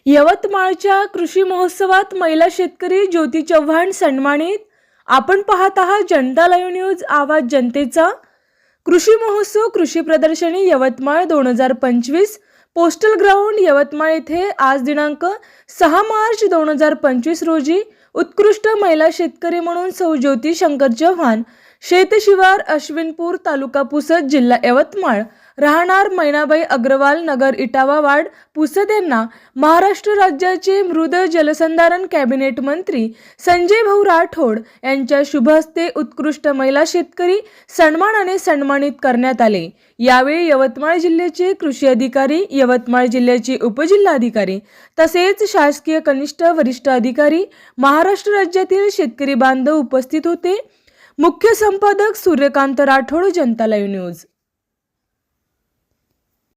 यवतमाळच्या कृषी महोत्सवात महिला शेतकरी ज्योती चव्हाण सन्मानित। आपण पाहत आहात जनता लाईव्ह न्यूज, आवाज जनतेचा। कृषी महोत्सव कृषी प्रदर्शनी यवतमाळ 2025 पोस्टल ग्राउंड यवतमाळ येथे आज दिनांक 6 मार्च 2025 रोजी उत्कृष्ट महिला शेतकरी म्हणून सौ ज्योती शंकर चव्हाण, शेतशिवार अश्विनपूर, तालुका पुसद, जिल्हा यवतमाळ, राहणार मैनाबाई अग्रवाल नगर, इटावा वार्ड, पुसद यांना महाराष्ट्र राज्याचे मृद जलसंधारण कॅबिनेट मंत्री संजय भाऊ राठोड यांच्या शुभ हस्ते उत्कृष्ट महिला शेतकरी सन्मानाने सन्मानित करण्यात आले। यावेळी यवतमाळ जिल्ह्याचे कृषी अधिकारी, यवतमाळ जिल्ह्याचे उपजिल्हाधिकारी तसेच शासकीय कनिष्ठ वरिष्ठ अधिकारी, महाराष्ट्र राज्यातील शेतकरी बांधव उपस्थित होते। मुख्य संपादक सूर्यकांत राठोड, जनता लाईव्ह न्यूज।